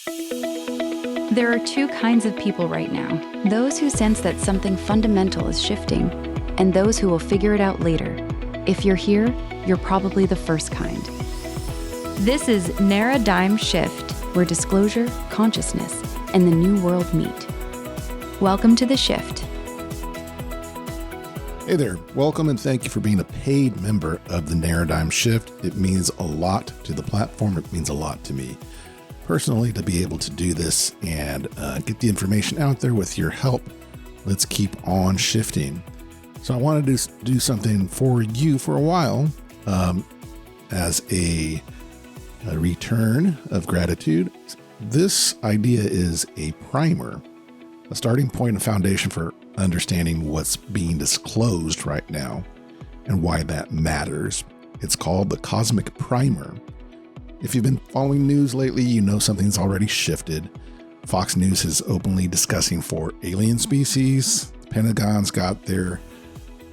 There are two kinds of people right now: those who sense that something fundamental is shifting, and those who will figure it out later. If you're here, you're probably the first kind. This is Naradigm Shift, where disclosure, consciousness, and the new world meet. Welcome to The Shift. Hey there, welcome and thank you for being a paid member of the Naradigm Shift. It means a lot to the platform. It means a lot to me personally to be able to do this and get the information out there with your help. Let's keep on shifting. So I wanted to do something for you for a while as a return of gratitude. This idea is a primer, a starting point and foundation for understanding what's being disclosed right now and why that matters. It's called the Cosmic Primer. If you've been following news lately, you know something's already shifted. Fox News is openly discussing 4 alien species. The Pentagon's got their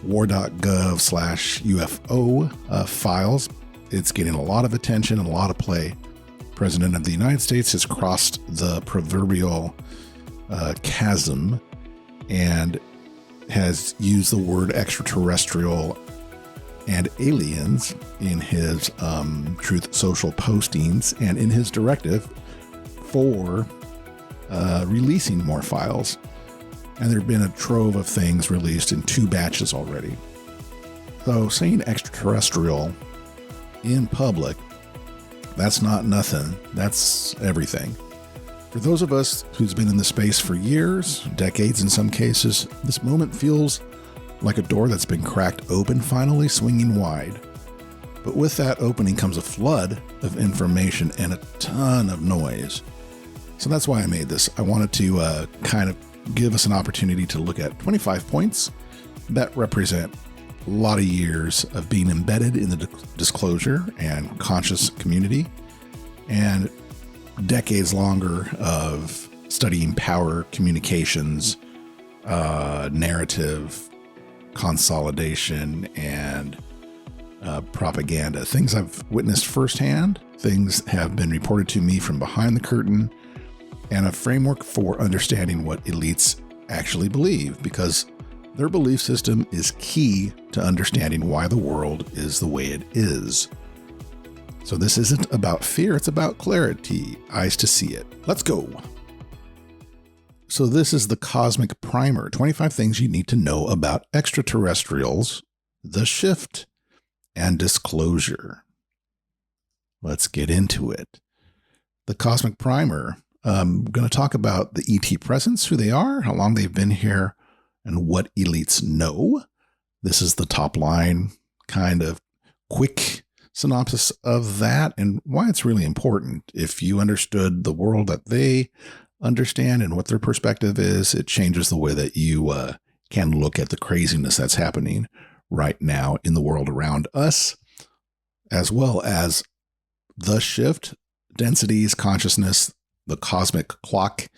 war.gov/UFO files. It's getting a lot of attention and a lot of play. The President of the United States has crossed the proverbial chasm and has used the word extraterrestrial and aliens in his Truth Social postings and in his directive for releasing more files. And there have been a trove of things released in 2 batches already. So saying extraterrestrial in public, that's not nothing. That's everything. For those of us who's been in the space for years, decades in some cases, this moment feels like a door that's been cracked open, finally swinging wide. But with that opening comes a flood of information and a ton of noise. So that's why I made this. I wanted to kind of give us an opportunity to look at 25 points that represent a lot of years of being embedded in the disclosure and conscious community, and decades longer of studying power, communications, narrative, consolidation, and propaganda. Things I've witnessed firsthand, things have been reported to me from behind the curtain, and a framework for understanding what elites actually believe, because their belief system is key to understanding why the world is the way it is. So this isn't about fear, it's about clarity, eyes to see it. Let's go. So this is the Cosmic Primer, 25 things you need to know about extraterrestrials, the shift, and disclosure. Let's get into it. The Cosmic Primer, I'm going to talk about the ET presence, who they are, how long they've been here, and what elites know. This is the top line, kind of quick synopsis of that and why it's really important. If you understood the world that they understand and what their perspective is, it changes the way that you can look at the craziness that's happening right now in the world around us, as well as the shift, densities, consciousness, the cosmic clock,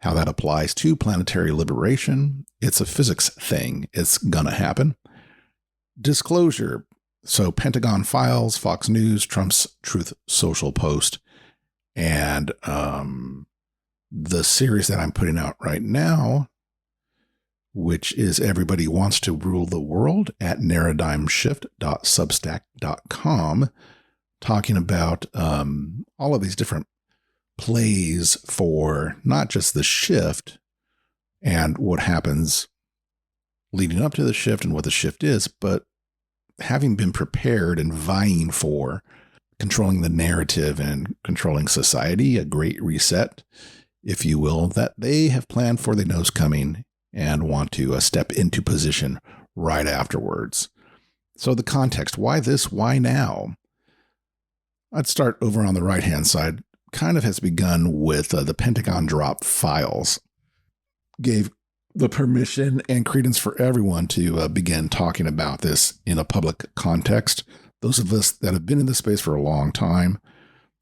how that applies to planetary liberation. It's a physics thing. It's gonna happen. Disclosure. So Pentagon files, Fox News, Trump's Truth Social post, and the series that I'm putting out right now, which is Everybody Wants to Rule the World at naradigmshift.substack.com, talking about all of these different plays for not just the shift and what happens leading up to the shift and what the shift is, but having been prepared and vying for controlling the narrative and controlling society, a great reset, if you will, that they have planned for, they know is coming and want to step into position right afterwards. So the context, why this, why now? I'd start over on the right-hand side, kind of has begun with the Pentagon drop files. Gave the permission and credence for everyone to begin talking about this in a public context. Those of us that have been in this space for a long time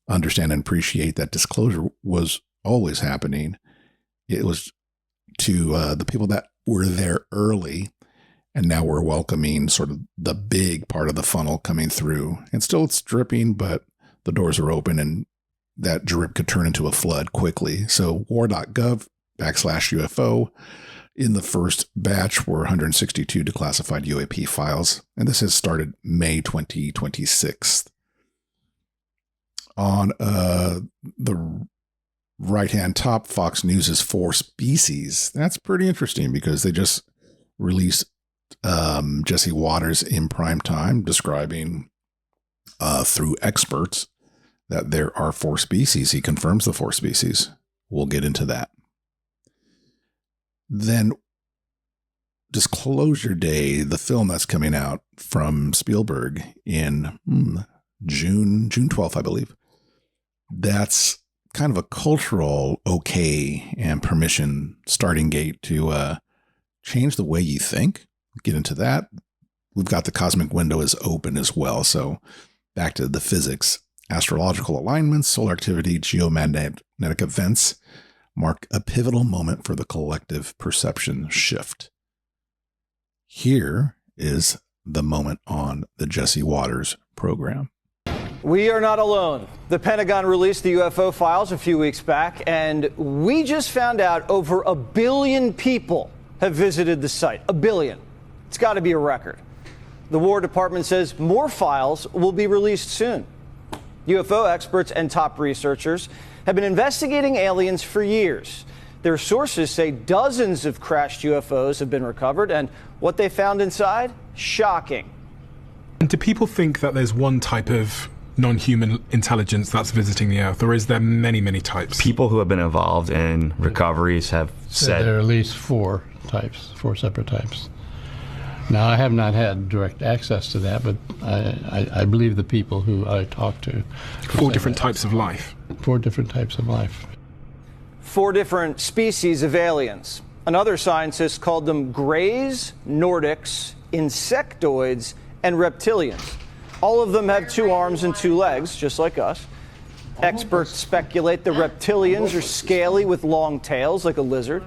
understand and appreciate that disclosure was always happening. It was to the people that were there early, and now we're welcoming sort of the big part of the funnel coming through. And still it's dripping, but the doors are open and that drip could turn into a flood quickly. So war.gov/UFO. In the first batch were 162 declassified UAP files, and this has started May 2026. On the right-hand top, Fox News' 4 species. That's pretty interesting because they just released Jesse Watters in prime time describing through experts that there are 4 species. He confirms the 4 species. We'll get into that. Then Disclosure Day, the film that's coming out from Spielberg in June 12th, I believe. That's kind of a cultural okay and permission starting gate to change the way you think. Get into that. We've got the cosmic window is open as well. So back to the physics. Astrological alignments, solar activity, geomagnetic events mark a pivotal moment for the collective perception shift. Here is the moment on the Jesse Watters program. We are not alone. The Pentagon released the UFO files a few weeks back, and we just found out over 1 billion people have visited the site. 1 billion. It's got to be a record. The War Department says more files will be released soon. UFO experts and top researchers have been investigating aliens for years. Their sources say dozens of crashed UFOs have been recovered, and what they found inside? Shocking. And do people think that there's one type of non-human intelligence that's visiting the Earth, or is there many, many types? People who have been involved in recoveries have said there are at least 4 types, 4 separate types. Now, I have not had direct access to that, but I believe the people who I talked to. 4 different types of life. 4 different types of life. 4 different species of aliens. Another scientist called them Greys, Nordics, Insectoids, and Reptilians. All of them have 2 arms and 2 legs, just like us. Experts speculate the reptilians are scaly with long tails, like a lizard.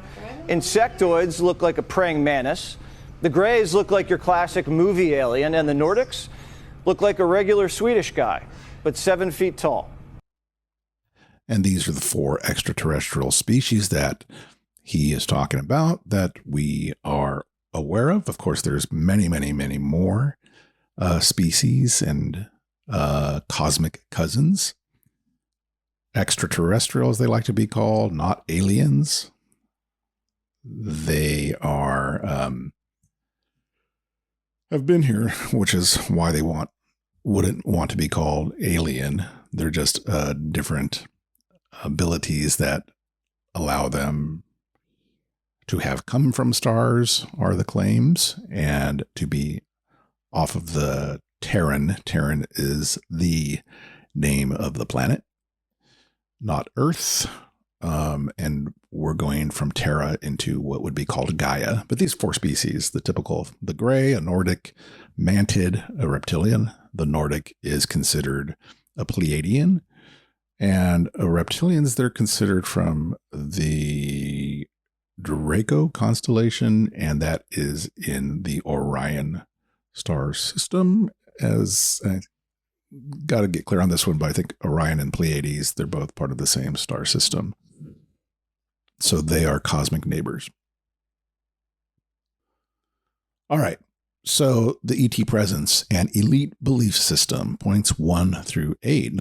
Insectoids look like a praying mantis. The Greys look like your classic movie alien, and the Nordics look like a regular Swedish guy, but 7 feet tall. And these are the 4 extraterrestrial species that he is talking about that we are aware of. Of course, there's many, many, many more species and cosmic cousins. Extraterrestrial, as they like to be called, not aliens. They are have been here, which is why they wouldn't want to be called alien. They're just different abilities that allow them to have come from stars, are the claims, and to be off of the Terran. Terran is the name of the planet, not Earth. And we're going from Terra into what would be called Gaia. But these 4 species, the typical, the gray, a Nordic, mantid, a reptilian. The Nordic is considered a Pleiadian. And reptilians, they're considered from the Draco constellation, and that is in the Orion star system. As I got to get clear on this one, but I think Orion and Pleiades, they're both part of the same star system. So they are cosmic neighbors. All right. So the ET presence and elite belief system, points 1 through 8.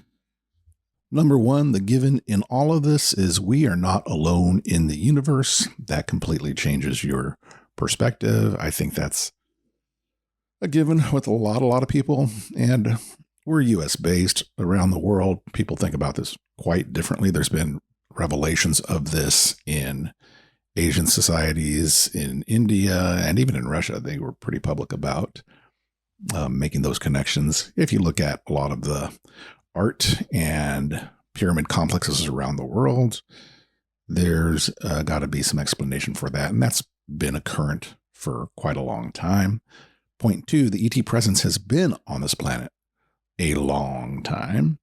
Number 1, the given in all of this is we are not alone in the universe. That completely changes your perspective. I think that's a given with a lot of people. And we're US based around the world. People think about this quite differently. There's been revelations of this in Asian societies, in India, and even in Russia. They were pretty public about making those connections. If you look at a lot of the art and pyramid complexes around the world, there's got to be some explanation for that. And that's been a current for quite a long time. Point 2, the ET presence has been on this planet a long time.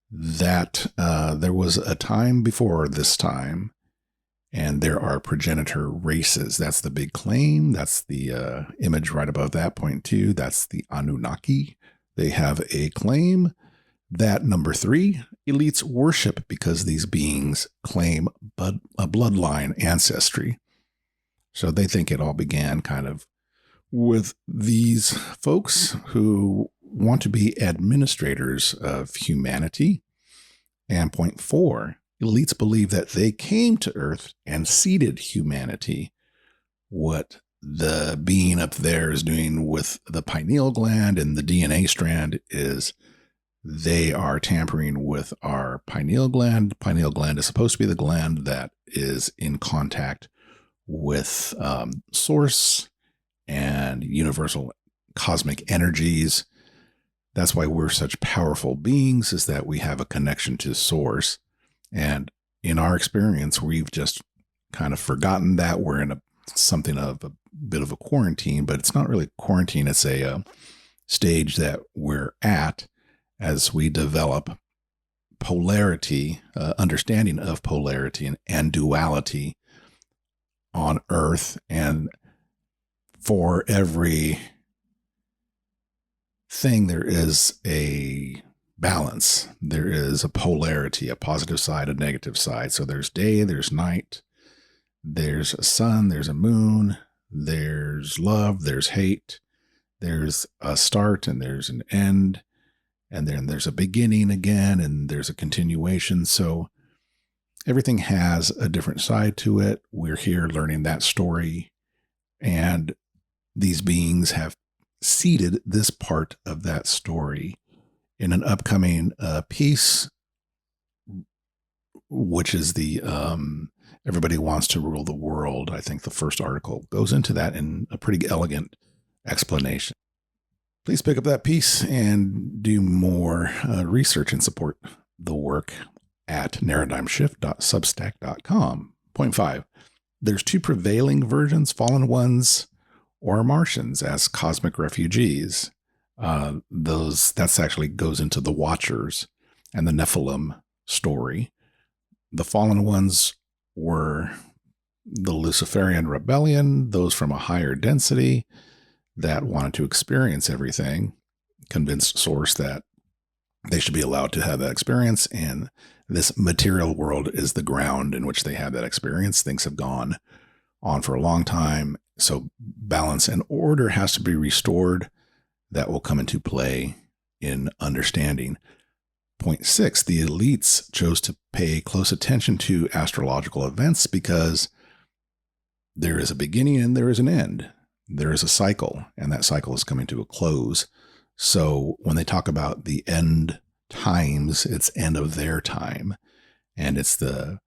That there was a time before this time, and there are progenitor races. That's the big claim. That's the image right above that, point 2. That's the Anunnaki. They have a claim That number 3, elites worship because these beings claim a bloodline ancestry. So they think it all began kind of with these folks who want to be administrators of humanity. And point 4, elites believe that they came to Earth and seeded humanity. What the being up there is doing with the pineal gland and the DNA strand is they are tampering with our pineal gland. Pineal gland is supposed to be the gland that is in contact with source and universal cosmic energies. That's why we're such powerful beings, is that we have a connection to source. And in our experience, we've just kind of forgotten that. We're in something of a bit of a quarantine, but it's not really quarantine. It's a stage that we're at as we develop polarity, understanding of polarity and duality on Earth. And for every thing, there is a balance. There is a polarity, a positive side, a negative side. So there's day, there's night, there's a sun, there's a moon, there's love, there's hate, there's a start and there's an end, and then there's a beginning again, and there's a continuation. So everything has a different side to it. We're here learning that story, and these beings have seeded this part of that story in an upcoming piece, which is the Everybody Wants to Rule the World. I think the first article goes into that in a pretty elegant explanation. Please pick up that piece and do more research and support the work at narradimeshift.substack.com. Point 5. There's 2 prevailing versions, fallen ones or Martians, as cosmic refugees. That's actually goes into the Watchers and the Nephilim story. The fallen ones were the Luciferian rebellion, those from a higher density that wanted to experience everything, convinced Source that they should be allowed to have that experience, and this material world is the ground in which they have that experience. Things have gone on for a long time, so balance and order has to be restored. That will come into play in understanding. Point 6, the elites chose to pay close attention to astrological events because there is a beginning and there is an end. There is a cycle, and that cycle is coming to a close. So when they talk about the end times, it's end of their time, and it's the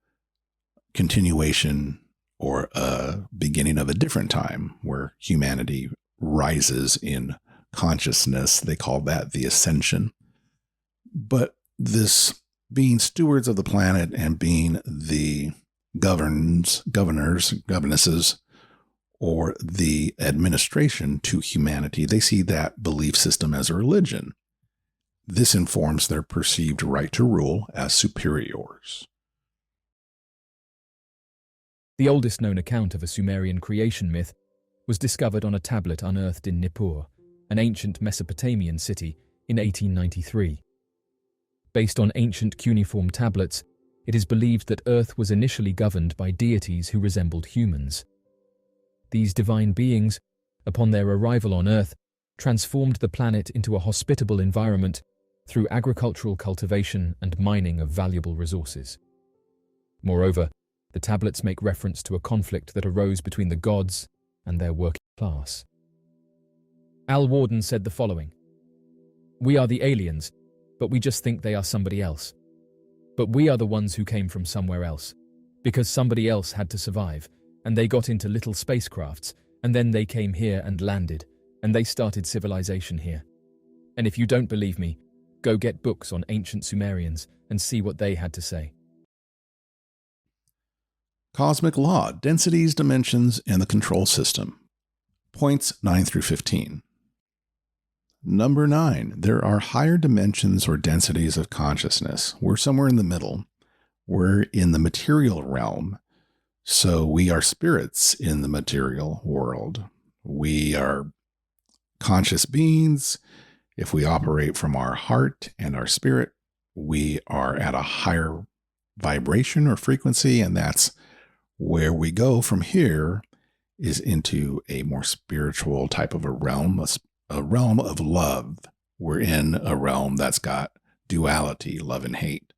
continuation or a beginning of a different time where humanity rises in consciousness. They call that the ascension. But this being stewards of the planet and being the governors, governesses, or the administration to humanity, they see that belief system as a religion. This informs their perceived right to rule as superiors. The oldest known account of a Sumerian creation myth was discovered on a tablet unearthed in Nippur, an ancient Mesopotamian city, in 1893. Based on ancient cuneiform tablets, it is believed that Earth was initially governed by deities who resembled humans. These divine beings, upon their arrival on Earth, transformed the planet into a hospitable environment through agricultural cultivation and mining of valuable resources. Moreover, the tablets make reference to a conflict that arose between the gods and their working class. Al Warden said the following: "We are the aliens, but we just think they are somebody else. But we are the ones who came from somewhere else, because somebody else had to survive, and they got into little spacecrafts, and then they came here and landed, and they started civilization here. And if you don't believe me, go get books on ancient Sumerians and see what they had to say." Cosmic law, densities, dimensions, and the control system. Points 9 through 15. Number 9, there are higher dimensions or densities of consciousness. We're somewhere in the middle. We're in the material realm. So we are spirits in the material world. We are conscious beings, If we operate from our heart and our spirit, we are at a higher vibration or frequency, and that's where we go from here, is into a more spiritual type of a realm of love. We're in a realm that's got duality, love and hate,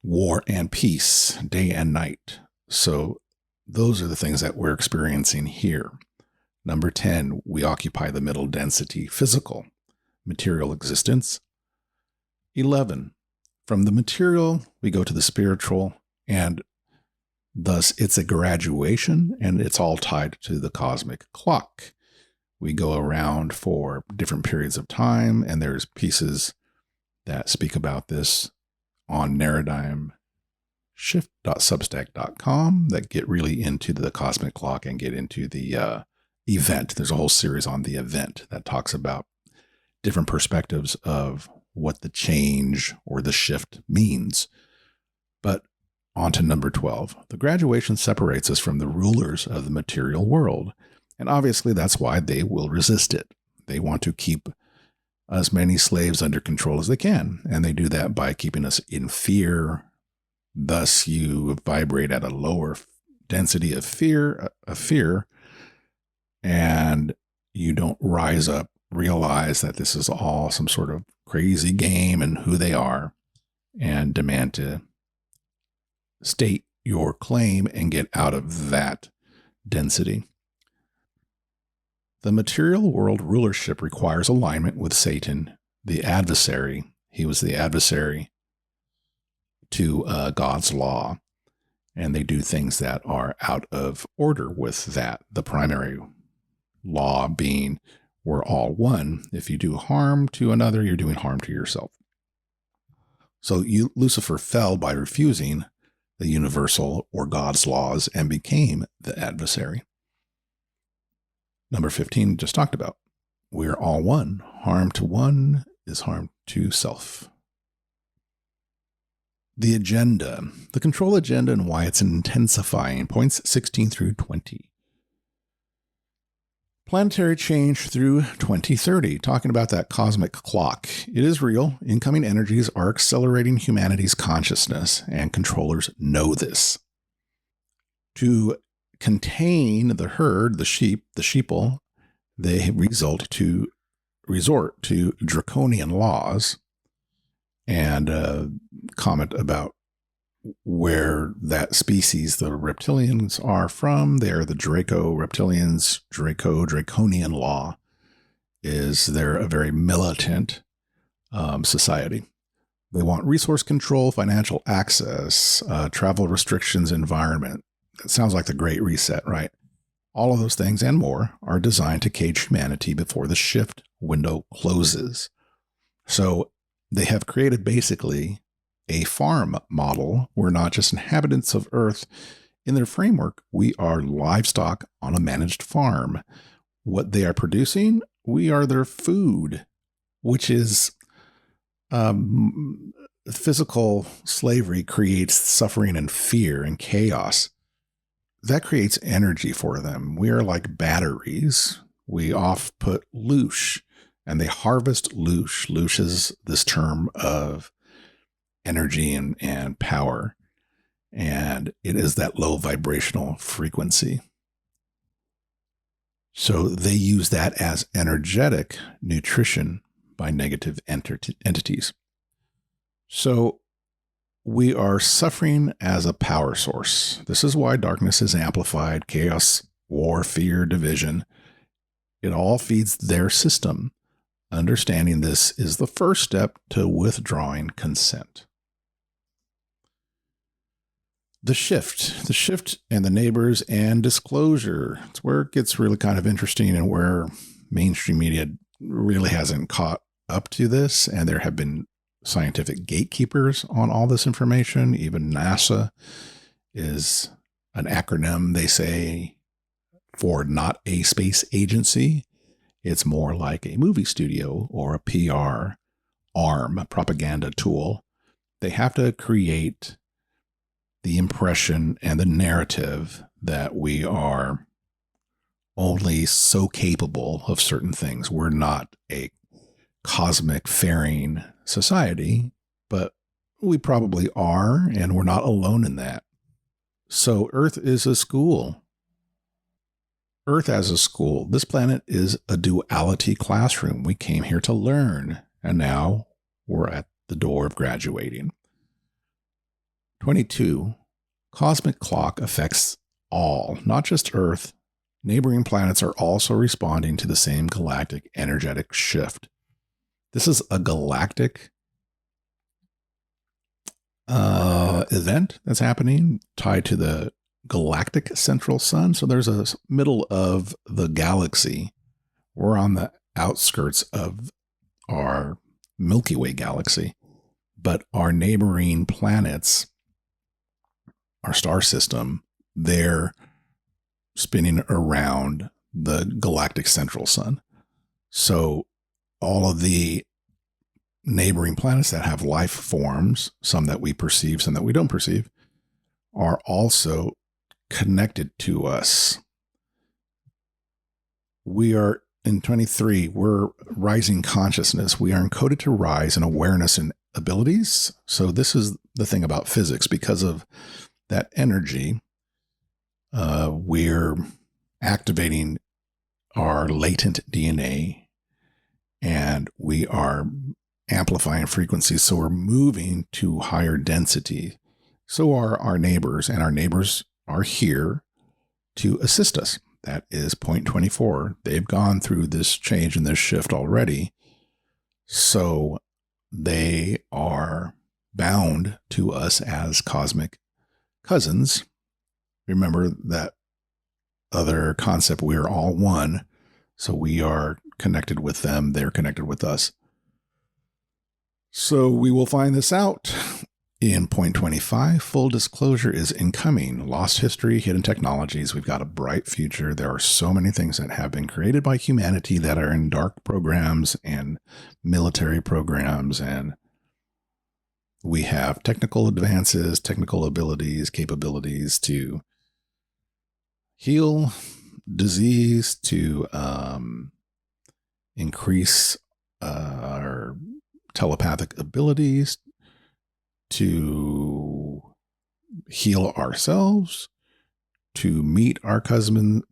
war and peace, day and night. So those are the things that we're experiencing here. Number 10, we occupy the middle density, physical, material existence. 11, from the material, we go to the spiritual, and thus it's a graduation, and it's all tied to the cosmic clock. We go around for different periods of time, and there's pieces that speak about this on NaradigmShift.substack.com that get really into the cosmic clock and get into the event. There's a whole series on the event that talks about different perspectives of what the change or the shift means. But on to number 12. The graduation separates us from the rulers of the material world. And obviously that's why they will resist it. They want to keep as many slaves under control as they can. And they do that by keeping us in fear. Thus you vibrate at a lower density of fear, and you don't rise up, realize that this is all some sort of crazy game and who they are, and demand to state your claim and get out of that density. The material world rulership requires alignment with Satan, the adversary. He was the adversary to God's law, and they do things that are out of order with that. The primary law being we're all one. If you do harm to another, you're doing harm to yourself. So Lucifer fell by refusing the universal or God's laws and became the adversary. Number 15, just talked about. We're all one. Harm to one is harm to self. The agenda, the control agenda and why it's intensifying, points 16 through 20. Planetary change through 2030, talking about that cosmic clock. It is real. Incoming energies are accelerating humanity's consciousness, and controllers know this. To contain the herd, the sheep, the sheeple, they resort to draconian laws, and comment about where that species, the reptilians, are from. They're the Draco reptilians. Draconian law is they're a very militant society. They want resource control, financial access, travel restrictions, environment. That sounds like the Great Reset, right? All of those things and more are designed to cage humanity before the shift window closes. So they have created basically a farm model. We're not just inhabitants of Earth. In their framework, we are livestock on a managed farm. What they are producing, we are their food, which is physical slavery creates suffering and fear and chaos. That creates energy for them. We are like batteries. We off-put loosh, and they harvest loosh. Loosh is this term of energy and power, and it is that low vibrational frequency. So they use that as energetic nutrition by negative entities. So we are suffering as a power source. This is why darkness is amplified, chaos, war, fear, division. It all feeds their system. Understanding this is the first step to withdrawing consent. The shift and the neighbors and disclosure. It's where it gets really kind of interesting and where mainstream media really hasn't caught up to this. And there have been scientific gatekeepers on all this information. Even NASA is an acronym, they say, for not a space agency. It's more like a movie studio or a PR arm, a propaganda tool. They have to create the impression and the narrative that we are only so capable of certain things. We're not a cosmic faring society, but we probably are, and we're not alone in that. So Earth is a school. Earth as a school. This planet is a duality classroom. We came here to learn, and now we're at the door of graduating. 22. Cosmic clock affects all, not just Earth. Neighboring planets are also responding to the same galactic energetic shift. This is a galactic event that's happening tied to the galactic central sun. So there's a middle of the galaxy. We're on the outskirts of our Milky Way galaxy, but our neighboring planets, our star system, they're spinning around the galactic central sun. So all of the neighboring planets that have life forms, some that we perceive, some that we don't perceive, are also connected to us. We are in 23, we're rising consciousness. We are encoded to rise in awareness and abilities. So this is the thing about physics. Because of that energy, we're activating our latent DNA, and we are amplifying frequencies. So we're moving to higher density. So are our neighbors, and our neighbors are here to assist us. That is point 24. They've gone through this change and this shift already. So they are bound to us as cosmic cousins. Remember that other concept, we are all one. So we are connected with them. They're connected with us. So we will find this out in point 25. Full disclosure is incoming. Lost history, hidden technologies. We've got a bright future. There are so many things that have been created by humanity that are in dark programs and military programs. And we have technical advances, technical abilities, capabilities to heal disease, to increase our telepathic abilities, to heal ourselves, to meet our cosmic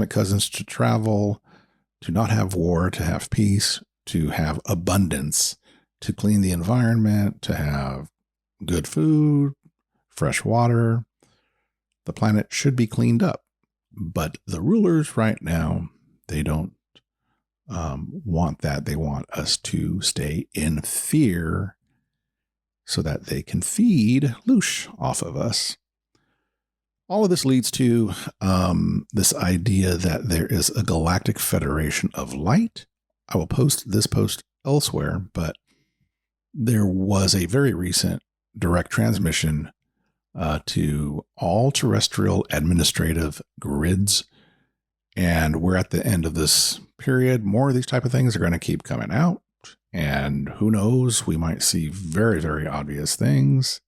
cousins, to travel, to not have war, to have peace, to have abundance, to clean the environment, to have good food, fresh water. The planet should be cleaned up. But the rulers right now, they don't want that. They want us to stay in fear so that they can feed loosh off of us. All of this leads to this idea that there is a galactic federation of light. I will post this post elsewhere, but there was a very recent direct transmission to all terrestrial administrative grids. And we're at the end of this period. More of these type of things are going to keep coming out. And who knows, we might see very, very obvious things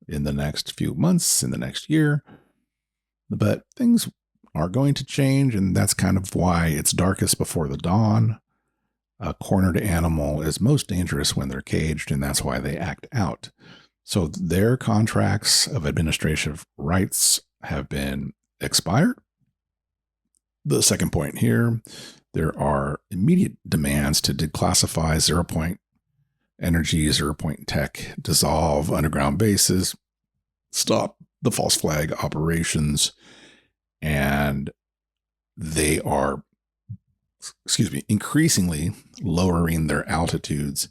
in the next few months, in the next year. But things are going to change, and that's kind of why it's darkest before the dawn. A cornered animal is most dangerous when they're caged, and that's why they act out. So their contracts of administrative rights have been expired. The second point here, there are immediate demands to declassify zero-point energy, zero-point tech, dissolve underground bases, stop the false flag operations, and they are, increasingly lowering their altitudes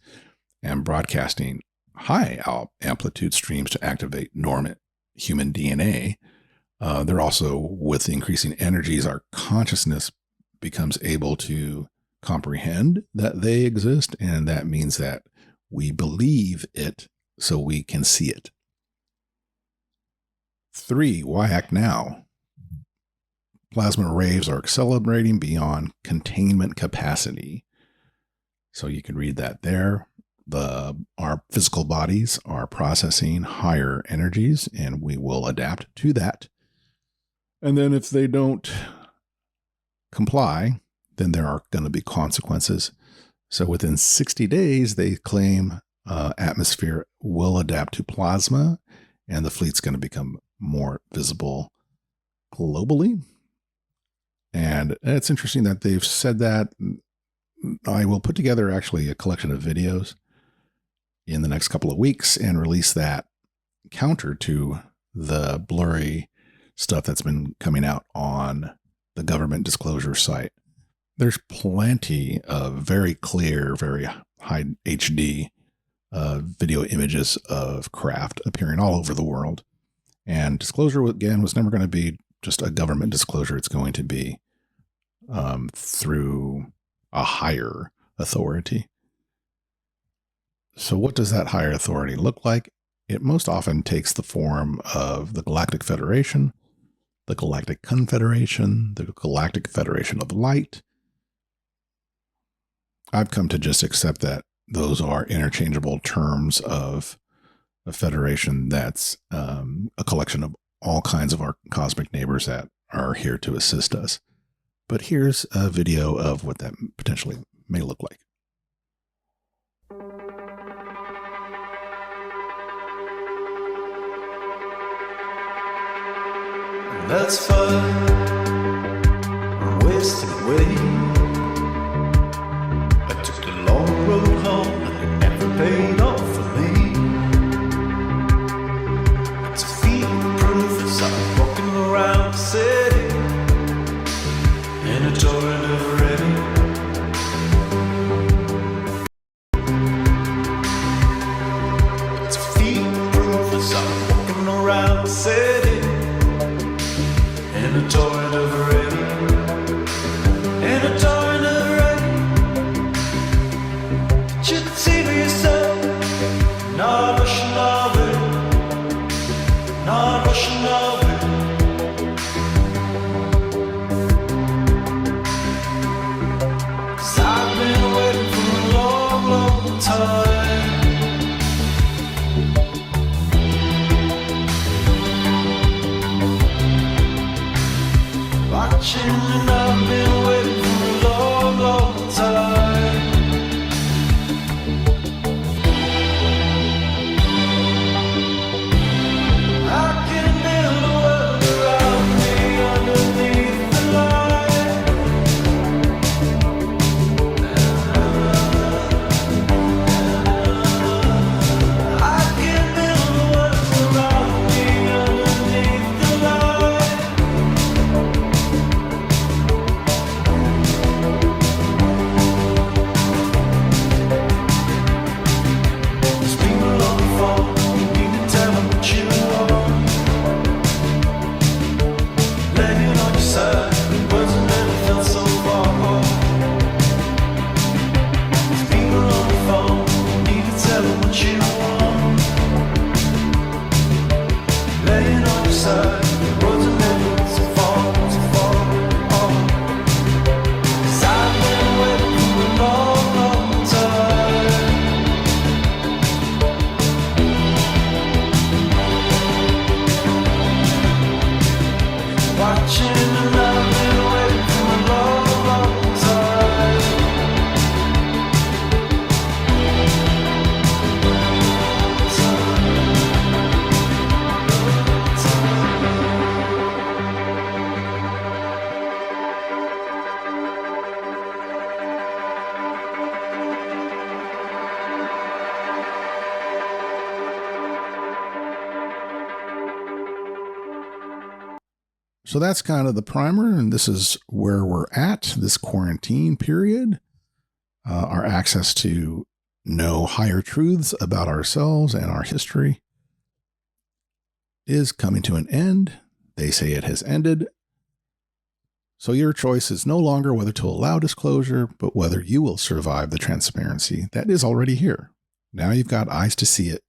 and broadcasting high amplitude streams to activate dormant human DNA. They're also, with the increasing energies, our consciousness becomes able to comprehend that they exist, and that means that we believe it so we can see it. 3, why act now? Plasma waves are accelerating beyond containment capacity. So you can read that there. Our physical bodies are processing higher energies, and we will adapt to that. And then if they don't comply, then there are going to be consequences. So within 60 days, they claim atmosphere will adapt to plasma and the fleet's going to become more visible globally. And it's interesting that they've said that. I will put together actually a collection of videos in the next couple of weeks and release that counter to the blurry stuff that's been coming out on the government disclosure site. There's plenty of very clear, very high HD video images of craft appearing all over the world. And disclosure, again, was never going to be just a government disclosure. It's going to be through a higher authority. So what does that higher authority look like? It most often takes the form of the Galactic Federation, the Galactic Confederation, the Galactic Federation of Light. I've come to just accept that those are interchangeable terms of a federation that's a collection of all kinds of our cosmic neighbors that are here to assist us. But here's a video of what that potentially may look like. That's fine, I'm wasting away. I took the long road home and it never paid off for me. It's a feeling proof as I'm walking around the city in a toy never ready. It's a feeling proof as I'm walking around the city in a toy never ready. In a toy never ready. You should see for yourself. Not rushing of it. Not rushing of it. I've been waiting for a long, long time. Watching and I've been waiting for a long, long time. I can build a world around me underneath the light. I can build a world around me underneath the light. There's people on the phone, you need to tell them what you want. Laying on your side, words have never felt so far. There's people on the phone, you need to tell them what you want. Laying on your side, words have never felt so far, so far. 'Cause I've been waiting for a long, long time. Watching and I've been waiting for a long, long time. So that's kind of the primer, and this is where we're at, this quarantine period. Our access to know higher truths about ourselves and our history is coming to an end. They say it has ended. So your choice is no longer whether to allow disclosure, but whether you will survive the transparency that is already here. Now you've got eyes to see it.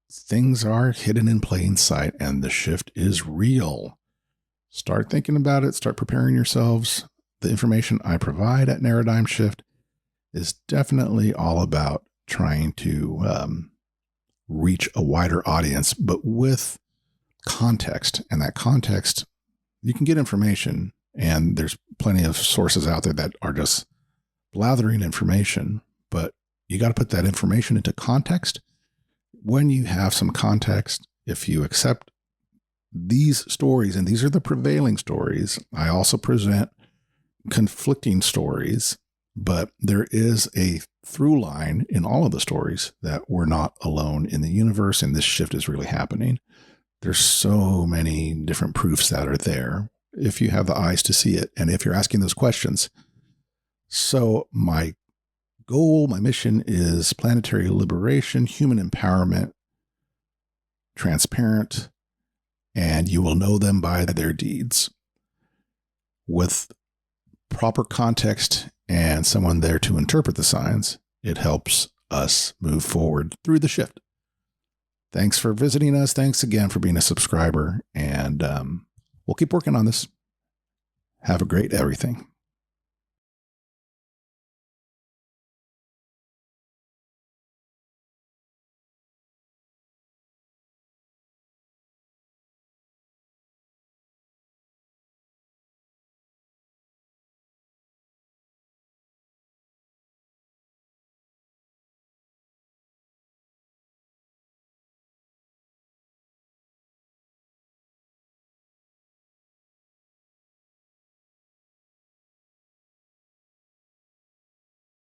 Things are hidden in plain sight, and the shift is real. Start thinking about it. Start preparing yourselves. The information I provide at Paradigm Shift is definitely all about trying to reach a wider audience, but with context. And that context, you can get information, and there's plenty of sources out there that are just blathering information, but you got to put that information into context. When you have some context, if you accept these stories, and these are the prevailing stories, I also present conflicting stories, but there is a through line in all of the stories that we're not alone in the universe, and this shift is really happening. There's so many different proofs that are there if you have the eyes to see it, and if you're asking those questions. So my goal, my mission is planetary liberation, human empowerment, transparent, and you will know them by their deeds. With proper context and someone there to interpret the signs, it helps us move forward through the shift. Thanks for visiting us. Thanks again for being a subscriber, and we'll keep working on this. Have a great everything.